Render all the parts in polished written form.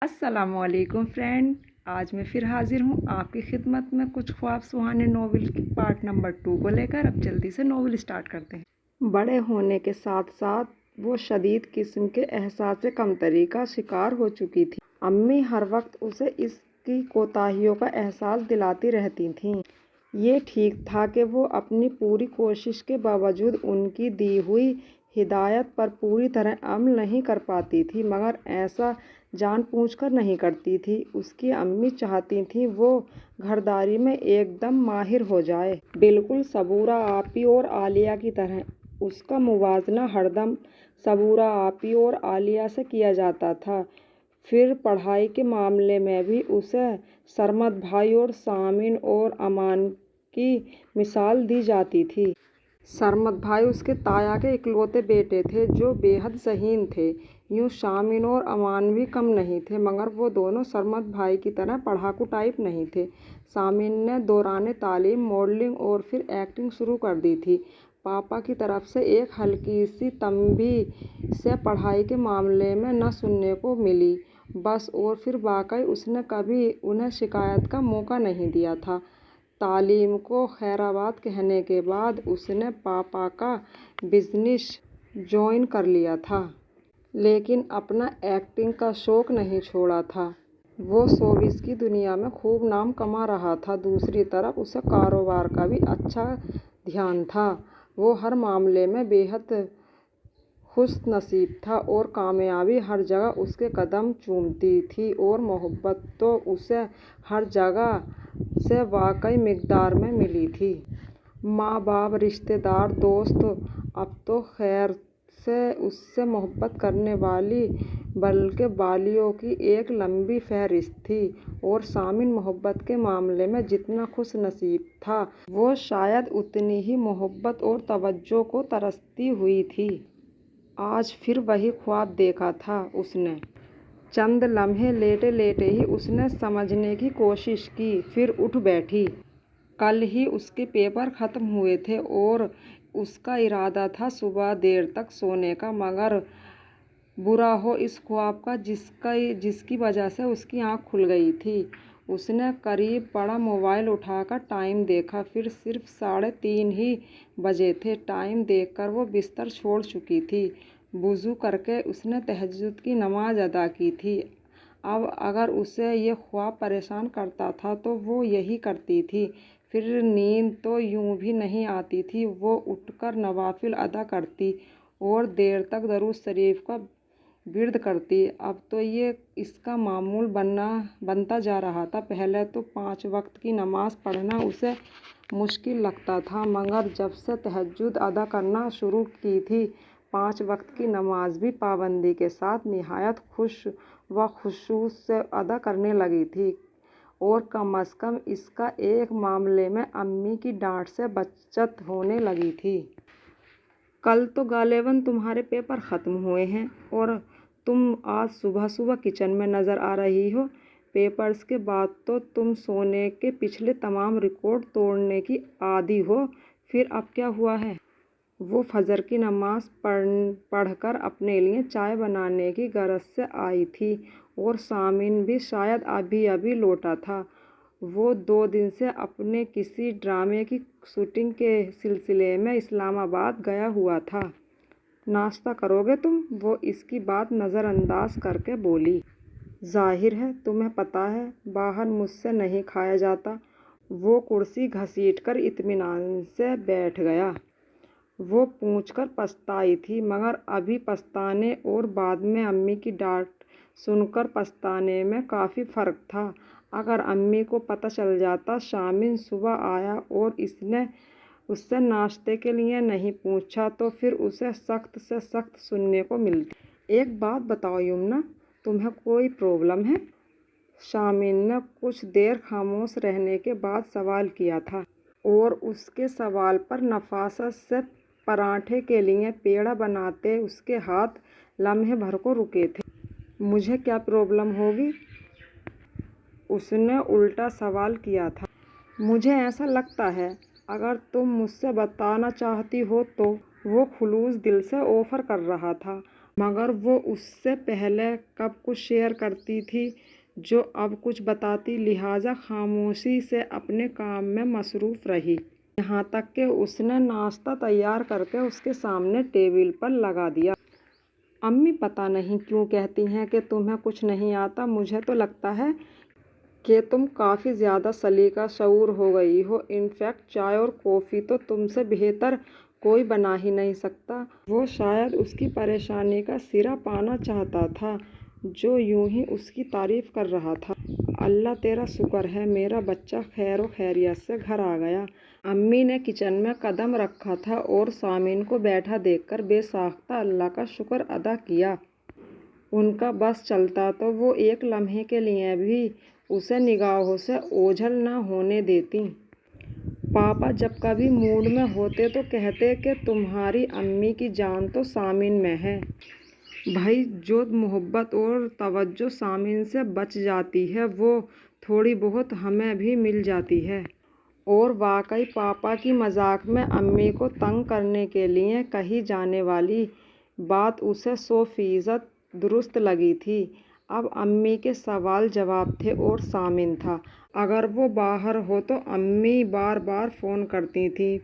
अस्सलाम वालेकुम फ्रेंड। आज मैं फिर हाजिर हूँ आपकी खिदमत में कुछ ख्वाब सुहाने नोवेल की पार्ट नंबर 2 को लेकर। अब जल्दी से नोवेल स्टार्ट करते हैं। बड़े होने के साथ साथ वो शदीद किस्म के एहसास कमतरी का शिकार हो चुकी थी। अम्मी हर वक्त उसे इसकी कोताहियों का एहसास दिलाती रहती थीं। ये ठीक था कि वो अपनी पूरी कोशिश के बावजूद उनकी दी हुई हिदायत पर पूरी तरह अमल नहीं कर पाती थी, मगर ऐसा जानबूझकर नहीं करती थी। उसकी अम्मी चाहती थीं वो घरदारी में एकदम माहिर हो जाए, बिल्कुल सबूरा आपी और आलिया की तरह। उसका मुवाजना हरदम सबूरा आपी और आलिया से किया जाता था। फिर पढ़ाई के मामले में भी उसे सरमद भाई और सामिन और अमान की मिसाल दी जाती थी। सरमद भाई उसके ताया के इकलौते बेटे थे जो बेहद ज़हीन थे। यूँ शामिन और अमान भी कम नहीं थे, मगर वो दोनों सरमद भाई की तरह पढ़ाकू टाइप नहीं थे। सामिन ने दौरान तालीम मॉडलिंग और फिर एक्टिंग शुरू कर दी थी। पापा की तरफ से एक हल्की सी तंबीह से पढ़ाई के मामले में न सुनने को मिली बस, और फिर वाकई उसने कभी उन्हें शिकायत का मौका नहीं दिया था। तालीम को खैराबाद कहने के बाद उसने पापा का बिजनेस ज्वाइन कर लिया था, लेकिन अपना एक्टिंग का शौक नहीं छोड़ा था। वो शोबिज़ की दुनिया में खूब नाम कमा रहा था। दूसरी तरफ उसे कारोबार का भी अच्छा ध्यान था। वो हर मामले में बेहद खुशनसीब था और कामयाबी हर जगह उसके कदम चूमती थी, और मोहब्बत तो उसे हर जगह से वाकई मिकदार में मिली थी। माँ बाप, रिश्तेदार, दोस्त, अब तो खैर से उससे मोहब्बत करने वाली बल्कि वालियों की एक लंबी फहरिस्त थी। और सामिन मोहब्बत के मामले में जितना खुश नसीब था, वो शायद उतनी ही मोहब्बत और तवज्जो को तरसती हुई थी। आज फिर वही ख्वाब देखा था उसने। चंद लम्हे लेटे लेटे ही उसने समझने की कोशिश की, फिर उठ बैठी। कल ही उसके पेपर ख़त्म हुए थे और उसका इरादा था सुबह देर तक सोने का, मगर बुरा हो इस ख्वाब का जिसकी वजह से उसकी आँख खुल गई थी। उसने करीब पड़ा मोबाइल उठाकर टाइम देखा, फिर सिर्फ 3:30 ही बजे थे। टाइम देखकर वो बिस्तर छोड़ चुकी थी। वुज़ू करके उसने तहज्जुद की नमाज अदा की थी। अब अगर उसे ये ख्वाब परेशान करता था तो वो यही करती थी। फिर नींद तो यूं भी नहीं आती थी। वो उठकर नवाफिल अदा करती और देर तक दरूद शरीफ का विर्द करती। अब तो ये इसका मामूल बनता जा रहा था। पहले तो 5 वक्त की नमाज पढ़ना उसे मुश्किल लगता था, मगर जब से तहज्जुद अदा करना शुरू की थी, 5 वक्त की नमाज भी पाबंदी के साथ निहायत खुश व खुशू से अदा करने लगी थी। और कम अज़ कम इसका एक मामले में अम्मी की डांट से बचत होने लगी थी। कल तो गालिबन तुम्हारे पेपर ख़त्म हुए हैं और तुम आज सुबह सुबह किचन में नज़र आ रही हो। पेपर्स के बाद तो तुम सोने के पिछले तमाम रिकॉर्ड तोड़ने की आदी हो। फिर अब क्या हुआ है? वो फजर की नमाज पढ़कर अपने लिए चाय बनाने की गरज से आई थी, और सामिन भी शायद अभी अभी लौटा था। वो 2 दिन से अपने किसी ड्रामे की शूटिंग के सिलसिले में इस्लामाबाद गया हुआ था। नाश्ता करोगे तुम? वो इसकी बात नज़रअंदाज करके बोली। जाहिर है तुम्हें पता है बाहर मुझसे नहीं खाया जाता। वो कुर्सी घसीटकर इत्मीनान से बैठ गया। वो पूछकर पछताई थी, मगर अभी पछताने और बाद में अम्मी की डांट सुनकर पछताने में काफ़ी फ़र्क था। अगर अम्मी को पता चल जाता शामिन सुबह आया और इसने उससे नाश्ते के लिए नहीं पूछा, तो फिर उसे सख्त से सख्त सुनने को मिलती। एक बात बताओ यमुना, तुम्हें कोई प्रॉब्लम है? शामिन ने कुछ देर खामोश रहने के बाद सवाल किया था, और उसके सवाल पर नफासत से पराठे के लिए पेड़ा बनाते उसके हाथ लम्हे भर को रुके थे। मुझे क्या प्रॉब्लम होगी? उसने उल्टा सवाल किया था। मुझे ऐसा लगता है अगर तुम मुझसे बताना चाहती हो तो। वो खुलूस दिल से ऑफ़र कर रहा था। मगर वो उससे पहले कब कुछ शेयर करती थी जो अब कुछ बताती, लिहाजा खामोशी से अपने काम में मसरूफ़ रही। यहाँ तक कि उसने नाश्ता तैयार करके उसके सामने टेबल पर लगा दिया। अम्मी पता नहीं क्यों कहती हैं कि तुम्हें कुछ नहीं आता। मुझे तो लगता है कि तुम काफ़ी ज़्यादा सलीका शऊर हो गई हो। इनफैक्ट चाय और कॉफ़ी तो तुमसे बेहतर कोई बना ही नहीं सकता। वो शायद उसकी परेशानी का सिरा पाना चाहता था, जो यूं ही उसकी तारीफ़ कर रहा था। अल्लाह तेरा शुक्र है, मेरा बच्चा खैर व खैरियत से घर आ गया। अम्मी ने किचन में कदम रखा था और सामिन को बैठा देखकर बेसाख्ता अल्लाह का शुक्र अदा किया। उनका बस चलता तो वो एक लम्हे के लिए भी उसे निगाहों से ओझल न होने देती। पापा जब कभी मूड में होते तो कहते कि तुम्हारी अम्मी की जान तो सामिन में है। भाई, जो मोहब्बत और तवज्जो सामिन से बच जाती है वो थोड़ी बहुत हमें भी मिल जाती है। और वाकई पापा की मजाक में अम्मी को तंग करने के लिए कही जाने वाली बात उसे 100% दुरुस्त लगी थी। अब अम्मी के सवाल जवाब थे और सामिन था। अगर वो बाहर हो तो अम्मी बार बार फ़ोन करती थी,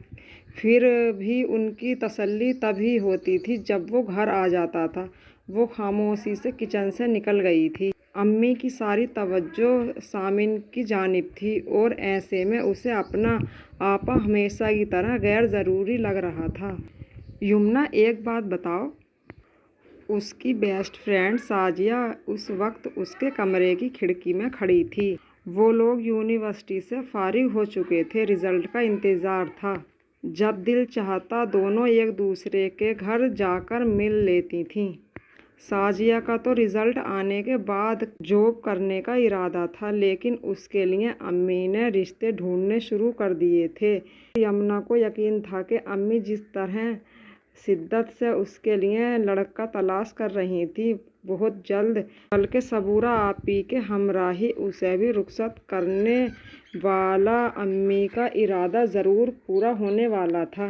फिर भी उनकी तसल्ली तभी होती थी जब वो घर आ जाता था। वो खामोशी से किचन से निकल गई थी। अम्मी की सारी तवज्जो सामिन की जानिब थी और ऐसे में उसे अपना आपा हमेशा की तरह गैर ज़रूरी लग रहा था। यमुना, एक बात बताओ। उसकी बेस्ट फ्रेंड साजिया उस वक्त उसके कमरे की खिड़की में खड़ी थी। वो लोग यूनिवर्सिटी से फारिग हो चुके थे, रिज़ल्ट का इंतज़ार था। जब दिल चाहता दोनों एक दूसरे के घर जाकर मिल लेती थीं। साजिया का तो रिज़ल्ट आने के बाद जॉब करने का इरादा था, लेकिन उसके लिए अम्मी ने रिश्ते ढूंढने शुरू कर दिए थे। यमुना को यकीन था कि अम्मी जिस तरह शिद्दत से उसके लिए लड़का तलाश कर रही थी, बहुत जल्द बल्कि सबूरा आपी के हमराही उसे भी रुखसत करने वाला अम्मी का इरादा ज़रूर पूरा होने वाला था।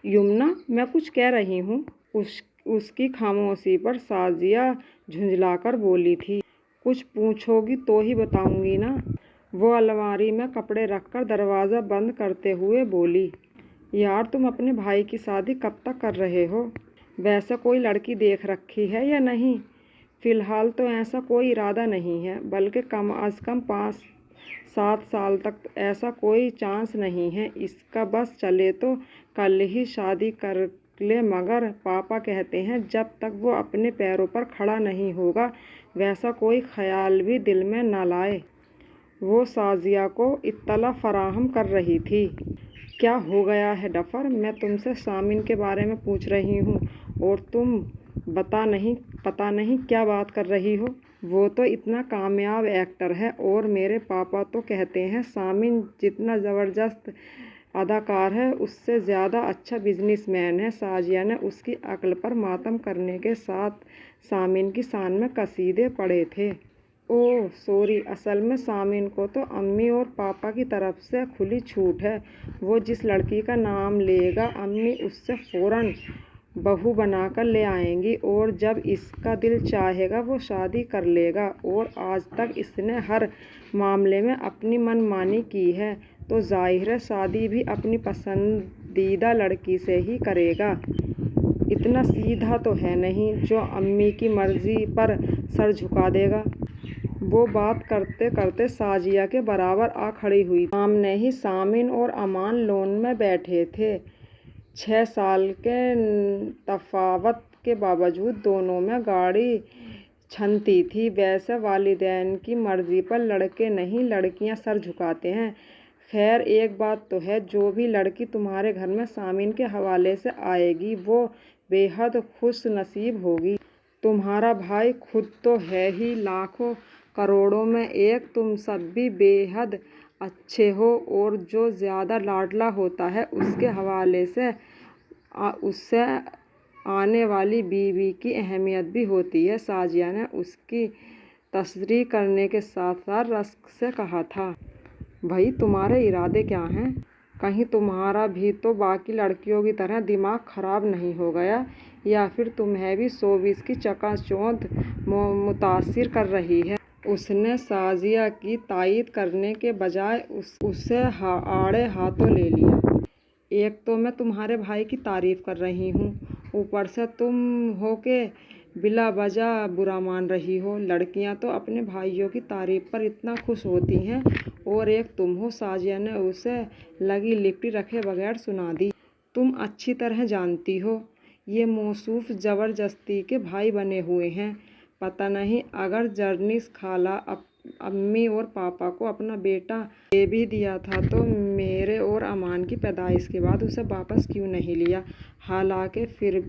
यमुना, मैं कुछ कह रही हूँ। उसकी खामोशी पर साजिया झुंझलाकर बोली थी। कुछ पूछोगी तो ही बताऊंगी ना। वो अलमारी में कपड़े रखकर दरवाज़ा बंद करते हुए बोली। यार, तुम अपने भाई की शादी कब तक कर रहे हो? वैसे कोई लड़की देख रखी है या नहीं? फ़िलहाल तो ऐसा कोई इरादा नहीं है, बल्कि कम अज़ कम 5-7 साल तक ऐसा कोई चांस नहीं है। इसका बस चले तो कल ही शादी कर ले, मगर पापा कहते हैं जब तक वो अपने पैरों पर खड़ा नहीं होगा वैसा कोई ख्याल भी दिल में न लाए। वो साजिया को इत्तला फराहम कर रही थी। क्या हो गया है डफर? मैं तुमसे सामिन के बारे में पूछ रही हूँ और तुम पता नहीं क्या बात कर रही हो। वो तो इतना कामयाब एक्टर है और मेरे पापा तो कहते हैं सामिन जितना ज़बरदस्त अदाकार है उससे ज़्यादा अच्छा बिजनेसमैन है। साजिया ने उसकी अक्ल पर मातम करने के साथ सामिन की शान में कसीदे पड़े थे। ओह सॉरी, असल में सामिन को तो अम्मी और पापा की तरफ से खुली छूट है। वो जिस लड़की का नाम लेगा अम्मी उससे फ़ौरन बहू बनाकर ले आएंगी और जब इसका दिल चाहेगा वो शादी कर लेगा। और आज तक इसने हर मामले में अपनी मनमानी की है, तो जाहिर है शादी भी अपनी पसंदीदा लड़की से ही करेगा। इतना सीधा तो है नहीं जो अम्मी की मर्ज़ी पर सर झुका देगा। वो बात करते करते साजिया के बराबर आ खड़ी हुई। सामने ही सामिन और अमान लॉन में बैठे थे। 6 साल के तफावत के बावजूद दोनों में गाढ़ी छनती थी। वैसे वालिदैन की मर्ज़ी पर लड़के नहीं लड़कियां सर झुकाते हैं। खैर, एक बात तो है, जो भी लड़की तुम्हारे घर में सामिन के हवाले से आएगी वो बेहद खुश नसीब होगी। तुम्हारा भाई खुद तो है ही लाखों करोड़ों में एक, तुम सब भी बेहद अच्छे हो और जो ज़्यादा लाडला होता है उसके हवाले से उससे आने वाली बीवी की अहमियत भी होती है। साजिया ने उसकी तस्रीह करने के साथ साथ रस्क से कहा था। भाई, तुम्हारे इरादे क्या हैं? कहीं तुम्हारा भी तो बाकी लड़कियों की तरह दिमाग ख़राब नहीं हो गया? या फिर तुम्हें भी शोबिस की चकाचौंध मुतासिर कर रही है? उसने साजिया की तायीद करने के बजाय उसे आड़े हाथों ले लिया। एक तो मैं तुम्हारे भाई की तारीफ कर रही हूँ, ऊपर से तुम हो के बिला वजह बुरा मान रही हो। लड़कियां तो अपने भाइयों की तारीफ पर इतना खुश होती हैं, और एक तुम हो। साजिया ने उसे लगी लिपटी रखे बगैर सुना दी। तुम अच्छी तरह जानती हो ये मौसूफ ज़बरदस्ती के भाई बने हुए हैं। पता नहीं अगर जर्निस खाला अम्मी और पापा को अपना बेटा दे भी दिया था तो मेरे और अमान की पैदाइश के बाद उसे वापस क्यों नहीं लिया? हालांकि फिर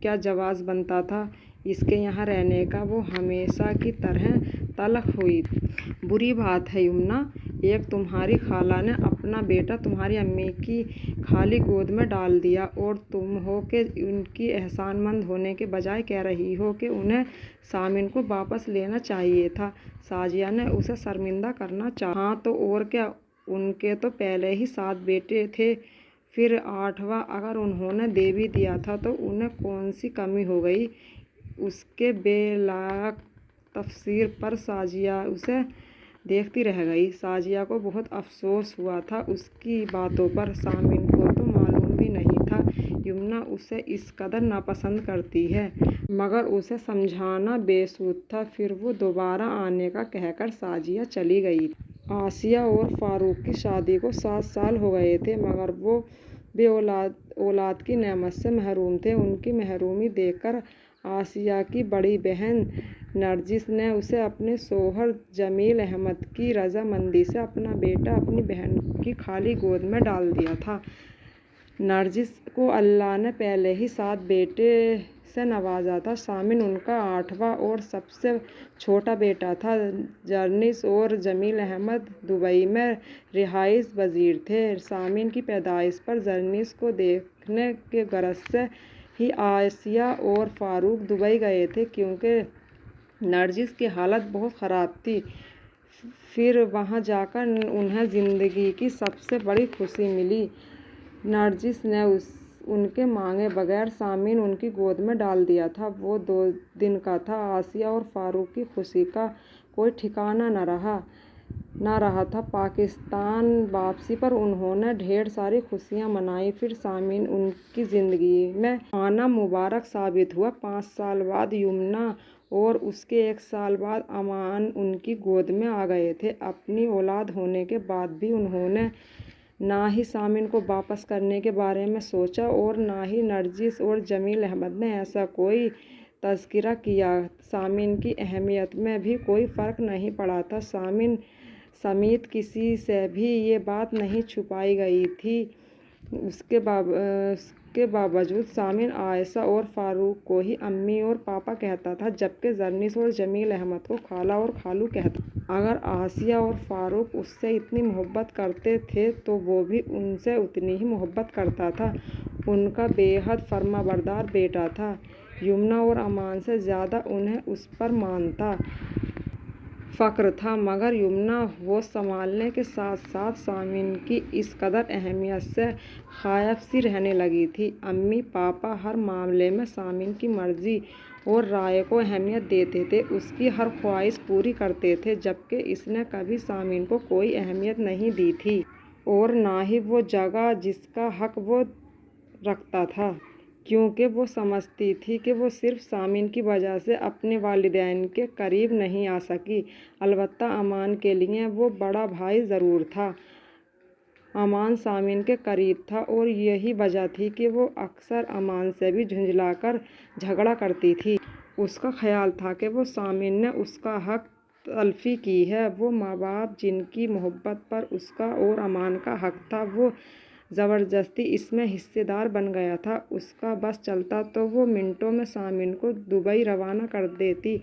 क्या जवाब बनता था इसके यहाँ रहने का? वो हमेशा की तरह तल्ख हुई। बुरी बात है यमुना, एक तुम्हारी खाला ने अपना बेटा तुम्हारी अम्मी की खाली गोद में डाल दिया, और तुम हो के उनकी एहसानमंद होने के बजाय कह रही हो कि उन्हें सामिन को वापस लेना चाहिए था। साजिया ने उसे शर्मिंदा करना चाहा। हाँ तो और क्या, उनके तो पहले ही 7 बेटे थे, फिर 8वां अगर उन्होंने दे भी दिया था तो उन्हें कौन सी कमी हो गई? उसके बेलायक तफसीर पर साजिया उसे देखती रह गई। साजिया को बहुत अफसोस हुआ था उसकी बातों पर। सामिन को तो मालूम भी नहीं था यमुना उसे इस कदर नापसंद करती है, मगर उसे समझाना बेसुध था। फिर वो दोबारा आने का कहकर साजिया चली गई। आसिया और फारूक की शादी को 7 साल हो गए थे, मगर वो औलाद की नेमत से महरूम थे। उनकी महरूमी देखकर आसिया की बड़ी बहन नरजिस ने उसे अपने शौहर जमील अहमद की रजामंदी से अपना बेटा अपनी बहन की खाली गोद में डाल दिया था। नरजिस को अल्लाह ने पहले ही 7 बेटे से नवाजा था। सामिन उनका 8वां और सबसे छोटा बेटा था। जर्निस और जमील अहमद दुबई में रिहाइश पजीर थे। सामिन की पैदाइश पर जर्निस को देखने के गरज से ही आसिया और फारूक दुबई गए थे, क्योंकि नरजिस की हालत बहुत ख़राब थी। फिर वहाँ जाकर उन्हें ज़िंदगी की सबसे बड़ी खुशी मिली। नरजिस ने उनके मांगे बगैर सामिन उनकी गोद में डाल दिया था। वो 2 दिन का था। आसिया और फारूक की खुशी का कोई ठिकाना न रहा था। पाकिस्तान वापसी पर उन्होंने ढेर सारी खुशियाँ मनाई। फिर सामिन उनकी ज़िंदगी में आना मुबारक साबित हुआ। 5 साल बाद यमुना और उसके 1 साल बाद अमान उनकी गोद में आ गए थे। अपनी औलाद होने के बाद भी उन्होंने ना ही सामिन को वापस करने के बारे में सोचा, और ना ही नरजिस और जमील अहमद ने ऐसा कोई तज़किरा किया। सामिन की अहमियत में भी कोई फ़र्क नहीं पड़ा था। सामिन समेत किसी से भी ये बात नहीं छुपाई गई थी। उसके बावजूद सामिन आयशा और फारूक को ही अम्मी और पापा कहता था, जबकि जर्निस और जमील अहमद को खाला और खालू कहता। अगर आसिया और फारूक उससे इतनी मोहब्बत करते थे तो वो भी उनसे उतनी ही मोहब्बत करता था। उनका बेहद फर्माबरदार बेटा था। यमुना और अमान से ज़्यादा उन्हें उस पर मान था, फ़क्र था। मगर यमुना होश संभालने के साथ साथ सामिन की इस कदर अहमियत से खायफ सी रहने लगी थी। अम्मी पापा हर मामले में सामिन की मर्ज़ी और राय को अहमियत देते थे, उसकी हर ख्वाहिश पूरी करते थे, जबकि इसने कभी सामिन को कोई अहमियत नहीं दी थी, और ना ही वो जगह जिसका हक वो रखता था, क्योंकि वो समझती थी कि वो सिर्फ सामिन की वजह से अपने वालिदैन के करीब नहीं आ सकी। अलबत्ता अमान के लिए वो बड़ा भाई ज़रूर था। अमान सामिन के करीब था, और यही वजह थी कि वो अक्सर अमान से भी झुंझलाकर झगड़ा करती थी। उसका ख्याल था कि वो सामिन ने उसका हक तलफ़ी की है। वो माँ बाप जिनकी मोहब्बत पर उसका और अमान का हक था, वो ज़बरदस्ती इसमें हिस्सेदार बन गया था। उसका बस चलता तो वो मिनटों में सामिन को दुबई रवाना कर देती,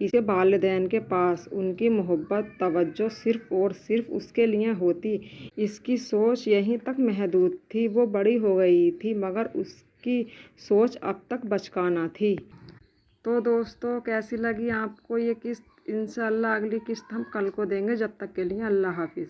इसके वालिदैन के पास। उनकी मोहब्बत तवज्जो सिर्फ़ और सिर्फ उसके लिए होती। इसकी सोच यहीं तक महदूद थी। वो बड़ी हो गई थी, मगर उसकी सोच अब तक बचकाना थी। तो दोस्तों, कैसी लगी आपको ये किस्त? इंशाअल्लाह अगली किस्त हम कल को देंगे। जब तक के लिए अल्लाह हाफिज़।